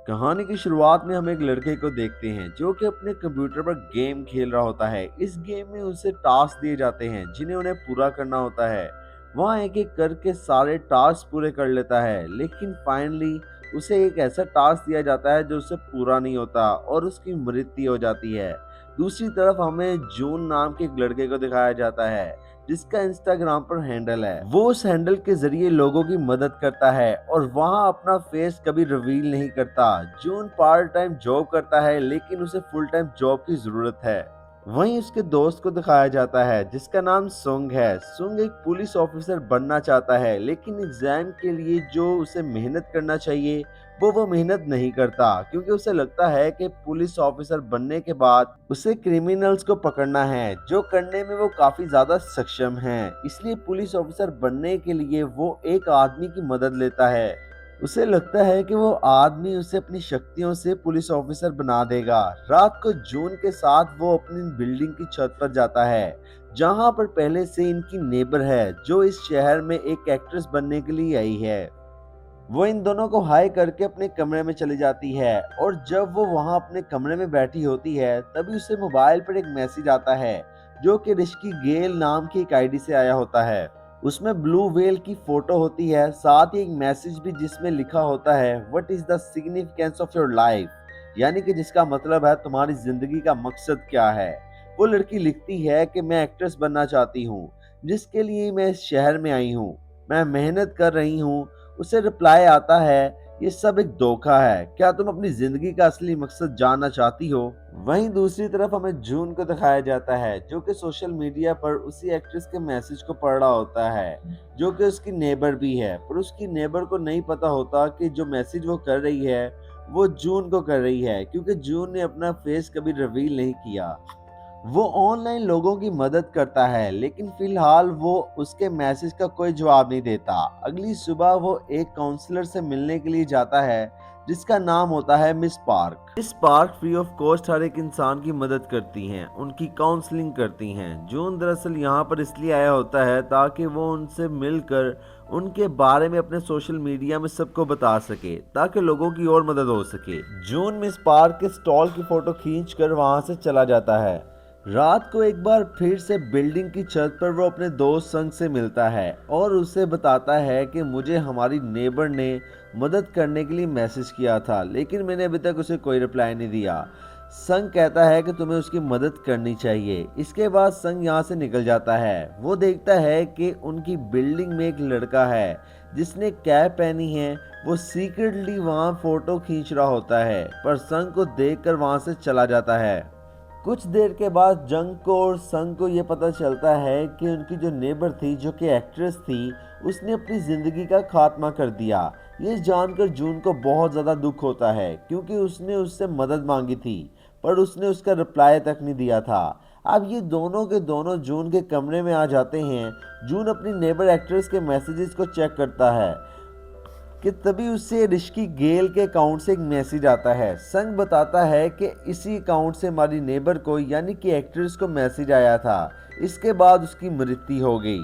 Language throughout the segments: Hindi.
कहानी की शुरुआत में हम एक लड़के को देखते हैं जो कि अपने कंप्यूटर पर गेम खेल रहा होता है। इस गेम में उसे टास्क दिए जाते हैं जिन्हें उन्हें पूरा करना होता है। वहाँ एक एक करके सारे टास्क पूरे कर लेता है, लेकिन फाइनली उसे एक ऐसा टास्क दिया जाता है जो उससे पूरा नहीं होता और उसकी मृत्यु हो जाती है। दूसरी तरफ हमें जून नाम के एक लड़के को दिखाया जाता है जिसका इंस्टाग्राम पर हैंडल है। वो उस हैंडल के जरिए लोगों की मदद करता है और वहाँ अपना फेस कभी रिवील नहीं करता। जून पार्ट टाइम जॉब करता है, लेकिन उसे फुल टाइम जॉब की जरूरत है। वहीं उसके दोस्त को दिखाया जाता है जिसका नाम सुंग है। सुंग एक पुलिस ऑफिसर बनना चाहता है, लेकिन एग्जाम के लिए जो उसे मेहनत करना चाहिए वो मेहनत नहीं करता, क्योंकि उसे लगता है कि पुलिस ऑफिसर बनने के बाद उसे क्रिमिनल्स को पकड़ना है, जो करने में वो काफी ज्यादा सक्षम है। इसलिए पुलिस ऑफिसर बनने के लिए वो एक आदमी की मदद लेता है। उसे लगता है कि वो आदमी उसे अपनी शक्तियों से पुलिस ऑफिसर बना देगा। रात को जून के साथ वो अपनी बिल्डिंग की छत पर जाता है जहां पर पहले से इनकी नेबर है जो इस शहर में एक एक्ट्रेस बनने के लिए आई है। वो इन दोनों को हाई करके अपने कमरे में चली जाती है और जब वो वहां अपने कमरे में बैठी होती है तभी उसे मोबाइल पर एक मैसेज आता है जो कि रिश्की गेल नाम की एक आईडी से आया होता है। उसमें ब्लू व्हेल की फोटो होती है, साथ ही एक मैसेज भी जिसमें लिखा होता है what is the significance of your life, यानी कि जिसका मतलब है तुम्हारी जिंदगी का मकसद क्या है। वो लड़की लिखती है कि मैं एक्ट्रेस बनना चाहती हूँ, जिसके लिए मैं इस शहर में आई हूँ, मैं मेहनत कर रही हूँ। उसे रिप्लाई आता है ये सब एक धोखा है, क्या तुम अपनी जिंदगी का असली मकसद जानना चाहती हो। वहीं दूसरी तरफ हमें जून को दिखाया जाता है जो कि सोशल मीडिया पर उसी एक्ट्रेस के मैसेज को पढ़ रहा होता है, जो कि उसकी नेबर भी है, पर उसकी नेबर को नहीं पता होता कि जो मैसेज वो कर रही है वो जून को कर रही है, क्योंकि जून ने अपना फेस कभी रिवील नहीं किया। वो ऑनलाइन लोगों की मदद करता है, लेकिन फिलहाल वो उसके मैसेज का कोई जवाब नहीं देता। अगली सुबह वो एक काउंसलर से मिलने के लिए जाता है जिसका नाम होता है मिस पार्क। मिस पार्क फ्री ऑफ कॉस्ट हर एक इंसान की मदद करती हैं, उनकी काउंसलिंग करती हैं। जून दरअसल यहाँ पर इसलिए आया होता है ताकि वो उनसे मिलकर उनके बारे में अपने सोशल मीडिया में सबको बता सके, ताकि लोगों की और मदद हो सके। जून मिस पार्क के स्टॉल की फोटो खींचकर वहां से चला जाता है। रात को एक बार फिर से बिल्डिंग की छत पर वो अपने दोस्त संग से मिलता है और उसे बताता है कि मुझे हमारी नेबर ने मदद करने के लिए मैसेज किया था, लेकिन मैंने अभी तक उसे कोई रिप्लाई नहीं दिया। संग कहता है कि तुम्हें उसकी मदद करनी चाहिए। इसके बाद संग यहाँ से निकल जाता है। वो देखता है कि उनकी बिल्डिंग में एक लड़का है जिसने कैप पहनी है। वो सीक्रेटली वहाँ फोटो खींच रहा होता है, पर संग को देखकर वहाँ से चला जाता है। कुछ देर के बाद जंग को और संग को ये पता चलता है कि उनकी जो नेबर थी, जो कि एक्ट्रेस थी, उसने अपनी ज़िंदगी का खात्मा कर दिया। ये जानकर जून को बहुत ज़्यादा दुख होता है, क्योंकि उसने उससे मदद मांगी थी पर उसने उसका रिप्लाई तक नहीं दिया था। अब ये दोनों के दोनों जून के कमरे में आ जाते हैं। जून अपनी नेबर एक्ट्रेस के मैसेजेस को चेक करता है कि तभी उससे ऋषि गेल के अकाउंट से एक मैसेज आता है। संग बताता है कि इसी अकाउंट से हमारी नेबर को, यानी कि एक्ट्रेस को मैसेज आया था। इसके बाद उसकी मृत्यु हो गई।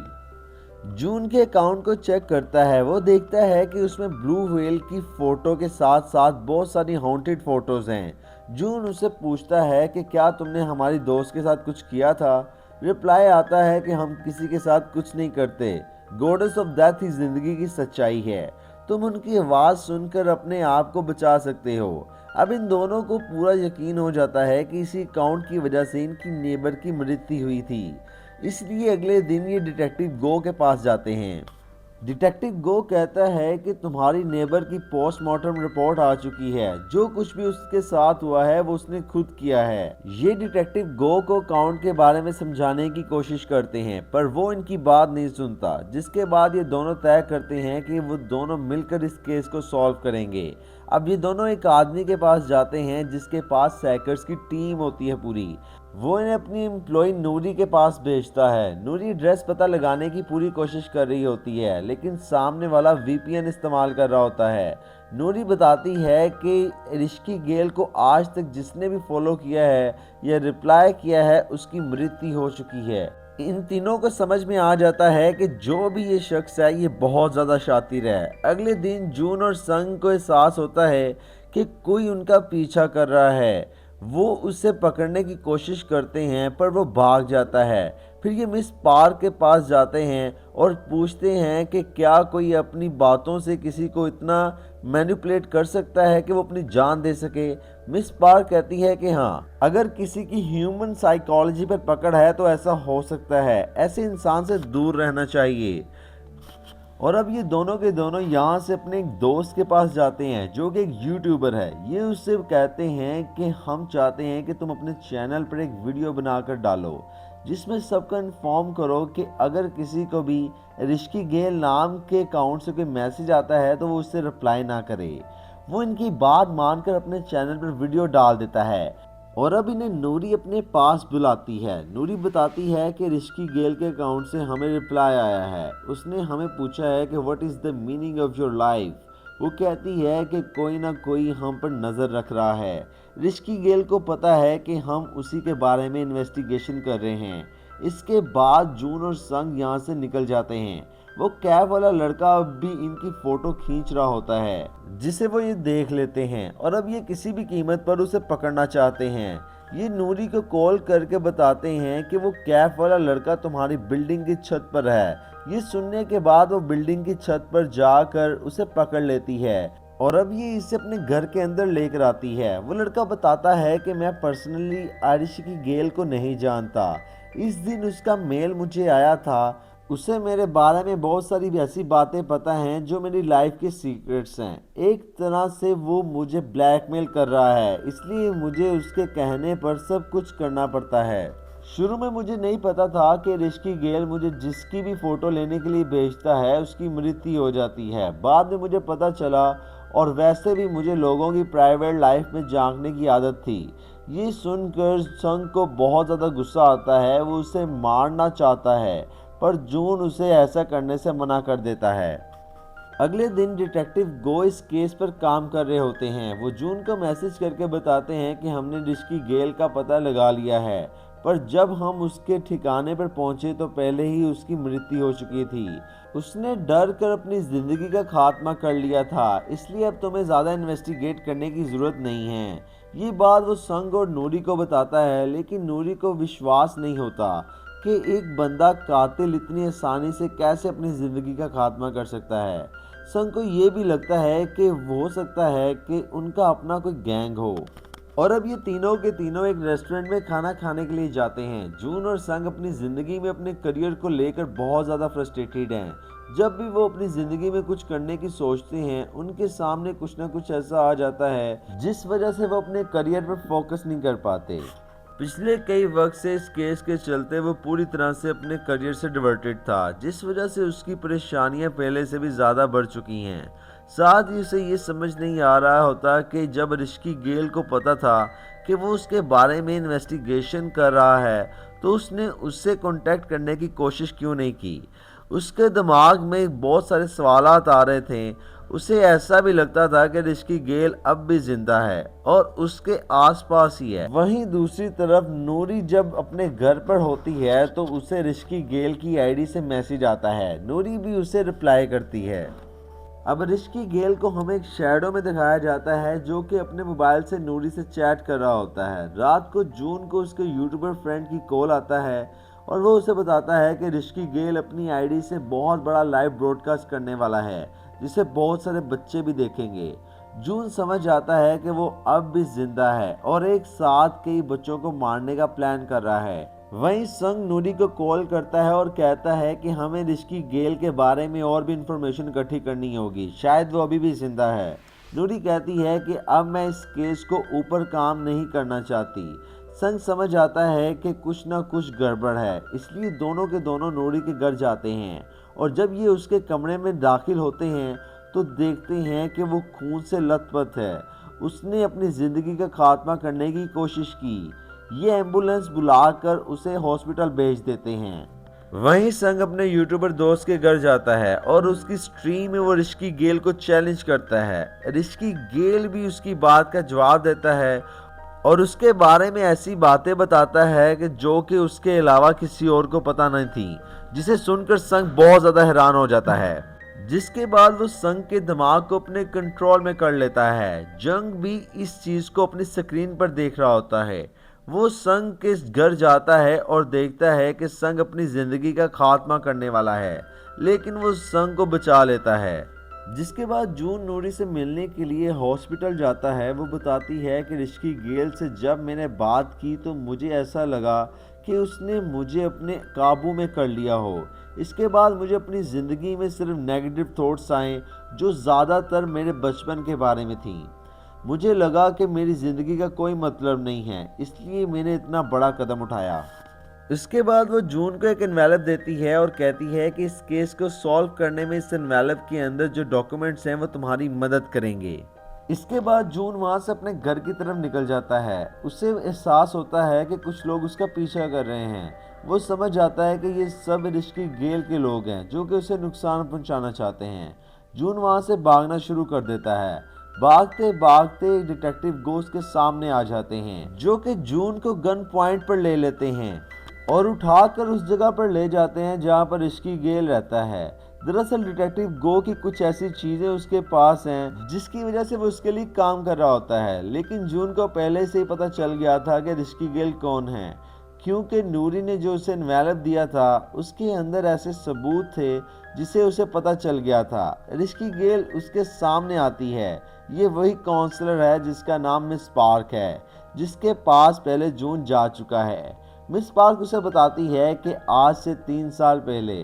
जून के अकाउंट को चेक करता है। वो देखता है कि उसमें ब्लू व्हेल की फोटो के साथ साथ बहुत सारी हॉन्टेड फोटोज हैं। जून उससे पूछता है कि क्या तुमने हमारी दोस्त के साथ कुछ किया था। रिप्लाई आता है कि हम किसी के साथ कुछ नहीं करते, गॉडेस ऑफ डेथ ही जिंदगी की सच्चाई है, तुम उनकी आवाज़ सुनकर अपने आप को बचा सकते हो। अब इन दोनों को पूरा यकीन हो जाता है कि इसी अकाउंट की वजह से इनकी नेबर की मृत्यु हुई थी। इसलिए अगले दिन ये डिटेक्टिव गो के पास जाते हैं। डिटेक्टिव गो कहता है कि तुम्हारी नेबर की पोस्टमार्टम रिपोर्ट आ चुकी है, जो कुछ भी उसके साथ हुआ है वो उसने खुद किया है। ये डिटेक्टिव गो को काउंट के बारे में समझाने की कोशिश करते हैं, पर वो इनकी बात नहीं सुनता। जिसके बाद ये दोनों तय करते हैं कि वो दोनों मिलकर इस केस को सॉल्व करेंगे। अब ये दोनों एक आदमी के पास जाते हैं जिसके पास सैकर्स की टीम होती है पूरी। वो इन्हें अपनी एम्प्लॉय नूरी के पास भेजता है। नूरी एड्रेस पता लगाने की पूरी कोशिश कर रही होती है, लेकिन सामने वाला वीपीएन इस्तेमाल कर रहा होता है। नूरी बताती है कि ऋषि गेल को आज तक जिसने भी फॉलो किया है या रिप्लाई किया है उसकी मृत्यु हो चुकी है। इन तीनों को समझ में आ जाता है कि जो भी ये शख्स है ये बहुत ज़्यादा शातिर है। अगले दिन जून और संग को एहसास होता है कि कोई उनका पीछा कर रहा है। वो उसे पकड़ने की कोशिश करते हैं पर वो भाग जाता है। फिर ये मिस पार्क के पास जाते हैं और पूछते हैं कि क्या कोई अपनी बातों से किसी को इतना मैनिपुलेट कर सकता है कि वो अपनी जान दे सके। मिस पार्क कहती है कि हाँ, अगर किसी की ह्यूमन साइकोलॉजी पर पकड़ है तो ऐसा हो सकता है। ऐसे इंसान से दूर रहना चाहिए। और अब ये दोनों के दोनों यहाँ से अपने एक दोस्त के पास जाते हैं जो कि एक यूट्यूबर है। ये उससे कहते हैं कि हम चाहते हैं कि तुम अपने चैनल पर एक वीडियो बनाकर डालो जिसमें सबको इन्फॉर्म करो कि अगर किसी को भी ऋषि गेल नाम के अकाउंट से कोई मैसेज आता है तो वो उससे रिप्लाई ना करे। वो इनकी बात मानकर अपने चैनल पर वीडियो डाल देता है। और अब इन्हें नूरी अपने पास बुलाती है। नूरी बताती है कि ऋषि गेल के अकाउंट से हमें रिप्लाई आया है। उसने हमें पूछा है कि what is the meaning of your life. वो कहती है कि कोई ना कोई हम पर नज़र रख रहा है। ऋषि गेल को पता है कि हम उसी के बारे में इन्वेस्टिगेशन कर रहे हैं। इसके बाद जून और संग यहाँ से निकल जाते हैं। वो कैब वाला लड़का अब भी इनकी फोटो खींच रहा होता है जिसे वो ये देख लेते हैं और अब ये किसी भी कीमत पर उसे पकड़ना चाहते हैं। ये नूरी को कॉल करके बताते हैं कि वो कैब वाला लड़का तुम्हारी बिल्डिंग की छत पर है। ये सुनने के बाद वो बिल्डिंग की छत पर जाकर उसे पकड़ लेती है और अब ये इसे अपने घर के अंदर लेकर आती है। वो लड़का बताता है कि मैं पर्सनली ऋषि गेल को नहीं जानता। इस दिन उसका मेल मुझे आया था। उसे मेरे बारे में बहुत सारी ऐसी बातें पता हैं जो मेरी लाइफ के सीक्रेट्स हैं। एक तरह से वो मुझे ब्लैकमेल कर रहा है, इसलिए मुझे उसके कहने पर सब कुछ करना पड़ता है। शुरू में मुझे नहीं पता था कि ऋषि गेल मुझे जिसकी भी फ़ोटो लेने के लिए भेजता है उसकी मृत्यु हो जाती है। बाद में मुझे पता चला। और वैसे भी मुझे लोगों की प्राइवेट लाइफ में झांकने की आदत थी। ये सुनकर संग को बहुत ज़्यादा गुस्सा आता है। वो उसे मारना चाहता है पर जून उसे ऐसा करने से मना कर देता है। अगले दिन डिटेक्टिव गो इस केस पर काम कर रहे होते हैं। वो जून को मैसेज करके बताते हैं कि हमने ऋषि गेल का पता लगा लिया है, पर जब हम उसके ठिकाने पर पहुंचे तो पहले ही उसकी मृत्यु हो चुकी थी। उसने डर कर अपनी ज़िंदगी का खात्मा कर लिया था, इसलिए अब तुम्हें ज़्यादा इन्वेस्टिगेट करने की ज़रूरत नहीं है। ये बात वो संग और नूरी को बताता है, लेकिन नूरी को विश्वास नहीं होता कि एक बंदा कातिल इतनी आसानी से कैसे अपनी ज़िंदगी का खात्मा कर सकता है। संग को ये भी लगता है कि हो सकता है कि उनका अपना कोई गैंग हो। और अब ये तीनों के तीनों एक रेस्टोरेंट में खाना खाने के लिए जाते हैं। जून और संग अपनी ज़िंदगी में अपने करियर को लेकर बहुत ज़्यादा फ्रस्ट्रेटेड हैं। जब भी वो अपनी ज़िंदगी में कुछ करने की सोचते हैं उनके सामने कुछ ना कुछ ऐसा आ जाता है जिस वजह से वो अपने करियर पर फोकस नहीं कर पाते। पिछले कई वक्त से इस केस के चलते वो पूरी तरह से अपने करियर से डिवर्टेड था, जिस वजह से उसकी परेशानियां पहले से भी ज़्यादा बढ़ चुकी हैं। साथ ही उसे ये समझ नहीं आ रहा होता कि जब ऋषि गेल को पता था कि वो उसके बारे में इन्वेस्टिगेशन कर रहा है तो उसने उससे कांटेक्ट करने की कोशिश क्यों नहीं की। उसके दिमाग में बहुत सारे सवालात आ रहे थे। उसे ऐसा भी लगता था कि ऋषि गेल अब भी जिंदा है और उसके आसपास ही है। वहीं दूसरी तरफ नूरी जब अपने घर पर होती है तो उसे ऋषि गेल की आईडी से मैसेज आता है। नूरी भी उसे रिप्लाई करती है। अब ऋषि गेल को हमें एक शैडो में दिखाया जाता है जो कि अपने मोबाइल से नूरी से चैट कर रहा होता है। रात को जून को उसके यूट्यूबर फ्रेंड की कॉल आता है और वो उसे बताता है कि ऋषि गेल अपनी आईडी से बहुत बड़ा लाइव ब्रॉडकास्ट करने वाला है जिसे बहुत सारे बच्चे भी देखेंगे। जून समझ आता है कि वो अब भी जिंदा है और एक साथ कई बच्चों को मारने का प्लान कर रहा है। वहीं संग नूरी को कॉल करता है और कहता है कि हमें ऋषि गेल के बारे में और भी इंफॉर्मेशन इकट्ठी करनी होगी, शायद वो अभी भी जिंदा है। नूरी कहती है कि अब मैं इस केस को ऊपर काम नहीं करना चाहती। संग समझ आता है कि कुछ ना कुछ गड़बड़ है, इसलिए दोनों के दोनों नूरी के घर जाते हैं और जब ये उसके कमरे में दाखिल होते हैं तो देखते हैं कि वो खून से लथपथ है। उसने अपनी ज़िंदगी का खात्मा करने की कोशिश की। ये एम्बुलेंस बुलाकर उसे हॉस्पिटल भेज देते हैं। वहीं संग अपने यूट्यूबर दोस्त के घर जाता है और उसकी स्ट्रीम में वो ऋषि गेल को चैलेंज करता है। ऋषि गेल भी उसकी बात का जवाब देता है और उसके बारे में ऐसी बातें बताता है कि जो कि उसके अलावा किसी और को पता नहीं थी, जिसे सुनकर संग बहुत ज़्यादा हैरान हो जाता है। जिसके बाद वो संग के दिमाग को अपने कंट्रोल में कर लेता है। जंग भी इस चीज को अपनी स्क्रीन पर देख रहा होता है। वो संग के घर जाता है और देखता है कि संग अपनी जिंदगी का खात्मा करने वाला है, लेकिन वो संग को बचा लेता है। जिसके बाद जून नूरी से मिलने के लिए हॉस्पिटल जाता है। वो बताती है कि ऋषि गेल से जब मैंने बात की तो मुझे ऐसा लगा कि उसने मुझे अपने काबू में कर लिया हो। इसके बाद मुझे अपनी ज़िंदगी में सिर्फ नेगेटिव थॉट्स आए, जो ज़्यादातर मेरे बचपन के बारे में थी। मुझे लगा कि मेरी ज़िंदगी का कोई मतलब नहीं है, इसलिए मैंने इतना बड़ा कदम उठाया। इसके बाद वो जून को एक एनवेलप देती है और कहती है कि इस केस को सॉल्व करने में इस एनवेलप के अंदर जो डॉक्यूमेंट्स हैं वो तुम्हारी मदद करेंगे। इसके बाद जून वहाँ से अपने घर की तरफ निकल जाता है। उसे एहसास होता है कि कुछ लोग उसका पीछा कर रहे हैं। वो समझ जाता है कि ये सब ऋषि गेल के लोग हैं जो कि उसे नुकसान पहुंचाना चाहते हैं। जून वहाँ से भागना शुरू कर देता है। भागते भागते एक डिटेक्टिव गोस्ट के सामने आ जाते हैं, जो कि जून को गन पॉइंट पर ले लेते हैं और उठाकर उस जगह पर ले जाते हैं जहां पर ऋषि गेल रहता है। दरअसल डिटेक्टिव गो की कुछ ऐसी चीजें उसके पास हैं जिसकी वजह से वो उसके लिए काम कर रहा होता है, लेकिन जून को पहले से ही पता चल गया था कि ऋषि गेल कौन है, क्योंकि नूरी ने जो उसे एनवेलप दिया था उसके अंदर ऐसे सबूत थे जिसे उसे पता चल गया था। ऋषि गेल उसके सामने आती है। ये वही काउंसलर है जिसका नाम मिस पार्क है, जिसके पास पहले जून जा चुका है। मिस पार्क उसे बताती है कि आज से 3 साल पहले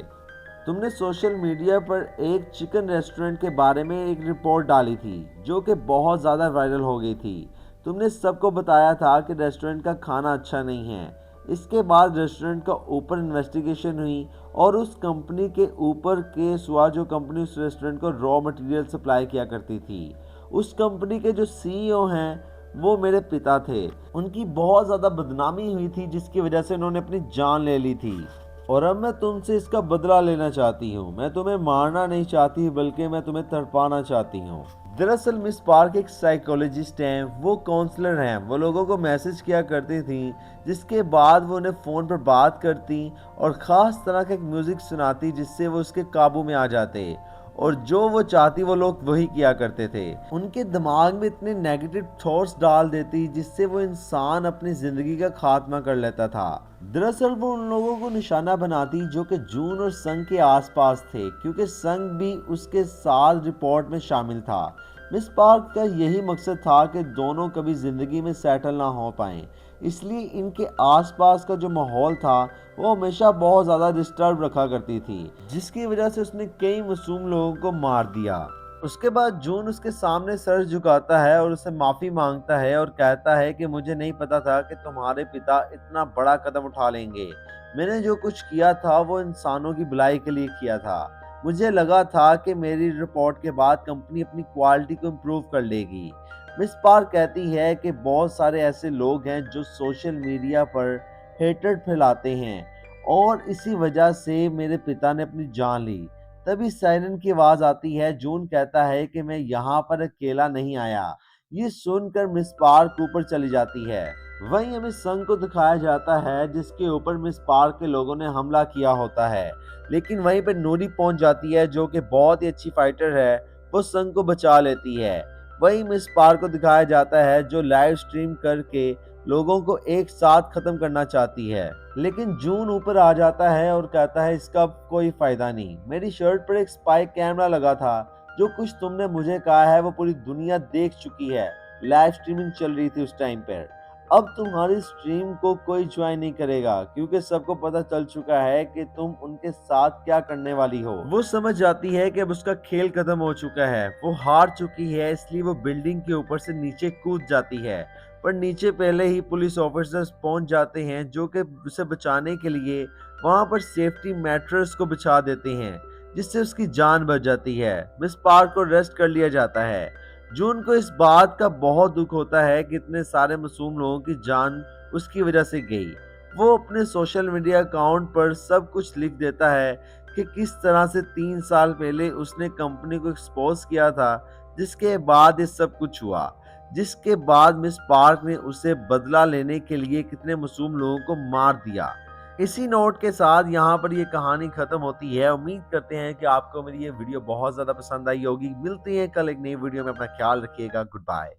तुमने सोशल मीडिया पर एक चिकन रेस्टोरेंट के बारे में एक रिपोर्ट डाली थी जो कि बहुत ज़्यादा वायरल हो गई थी। तुमने सबको बताया था कि रेस्टोरेंट का खाना अच्छा नहीं है। इसके बाद रेस्टोरेंट का ऊपर इन्वेस्टिगेशन हुई और उस कंपनी के ऊपर केस हुआ जो कंपनी उस रेस्टोरेंट को रॉ मटेरियल सप्लाई किया करती थी। उस कंपनी के जो सीईओ हैं वो मेरे पिता थे। उनकी बहुत ज़्यादा बदनामी हुई थी जिसकी वजह से उन्होंने अपनी जान ले ली थी, और अब मैं तुमसे इसका बदला लेना चाहती हूँ। मैं तुम्हें मारना नहीं चाहती बल्कि मैं तुम्हें तड़पाना चाहती हूँ। दरअसल मिस पार्क एक साइकोलॉजिस्ट हैं, वो काउंसलर हैं। वो लोगों को मैसेज किया करती थी जिसके बाद वो उन्हें फ़ोन पर बात करती और ख़ास तरह का एक म्यूज़िक सुनाती जिससे वो उसके काबू में आ जाते, और जो वो चाहती वो लोग वही किया करते थे। उनके दिमाग में इतने नेगेटिव थॉट्स डाल देती जिससे वो इंसान अपनी ज़िंदगी का खात्मा कर लेता था। दरअसल वो उन लोगों को निशाना बनाती जो कि जून और संग के आसपास थे, क्योंकि संग भी उसके साथ रिपोर्ट में शामिल था। मिस पार्क का यही मकसद था कि दोनों कभी ज़िंदगी में सेटल ना हो पाएं, इसलिए इनके आसपास का जो माहौल था वो हमेशा बहुत ज़्यादा डिस्टर्ब रखा करती थी, जिसकी वजह से उसने कई मासूम लोगों को मार दिया। उसके बाद जून उसके सामने सर झुकाता है और उससे माफ़ी मांगता है और कहता है कि मुझे नहीं पता था कि तुम्हारे पिता इतना बड़ा कदम उठा लेंगे। मैंने जो कुछ किया था वो इंसानों की भलाई के लिए किया था। मुझे लगा था कि मेरी रिपोर्ट के बाद कंपनी अपनी क्वालिटी को इम्प्रूव कर लेगी। मिस पार्क कहती है कि बहुत सारे ऐसे लोग हैं जो सोशल मीडिया पर हेटर्ड फैलाते हैं और इसी वजह से मेरे पिता ने अपनी जान ली। तभी सायरन की आवाज़ आती है। जून कहता है कि मैं यहाँ पर अकेला नहीं आया। ये सुनकर मिस पार्क ऊपर चली जाती है। वहीं हमें संग को दिखाया जाता है जिसके ऊपर मिस पार्क के लोगों ने हमला किया होता है, लेकिन वहीं पर नूरी पहुंच जाती है जो कि बहुत ही अच्छी फाइटर है। वो संग को बचा लेती है। वहीं मिस पार्क को दिखाया जाता है जो लाइव स्ट्रीम करके लोगों को एक साथ खत्म करना चाहती है, लेकिन जून ऊपर आ जाता है और कहता है इसका अब कोई फायदा नहीं। मेरी शर्ट पर एक स्पाई कैमरा लगा था। जो कुछ तुमने मुझे कहा है वो पूरी दुनिया देख चुकी है। लाइव स्ट्रीमिंग चल रही थी उस टाइम पर। अब तुम्हारी स्ट्रीम को कोई ज्वाइन नहीं करेगा क्योंकि सबको पता चल चुका है कि तुम उनके साथ क्या करने वाली हो। वो समझ जाती है कि अब उसका खेल खत्म हो चुका है। वो हार चुकी है, इसलिए वो बिल्डिंग के ऊपर से नीचे कूद जाती है, पर नीचे पहले ही पुलिस ऑफिसर्स पहुंच जाते हैं जो कि उसे बचाने के लिए वहां पर सेफ्टी मैटर्स को बिछा देते हैं, जिससे उसकी जान बच जाती है। मिस पार्क को अरेस्ट कर लिया जाता है। जून को इस बात का बहुत दुख होता है कि इतने सारे मासूम लोगों की जान उसकी वजह से गई। वो अपने सोशल मीडिया अकाउंट पर सब कुछ लिख देता है कि किस तरह से 3 साल पहले उसने कंपनी को एक्सपोज किया था, जिसके बाद ये सब कुछ हुआ। जिसके बाद मिस पार्क ने उसे बदला लेने के लिए कितने मासूम लोगों को मार दिया। इसी नोट के साथ यहाँ पर ये कहानी खत्म होती है। उम्मीद करते हैं कि आपको मेरी ये वीडियो बहुत ज़्यादा पसंद आई होगी। मिलते हैं कल एक नई वीडियो में, अपना ख्याल रखिएगा। Good bye.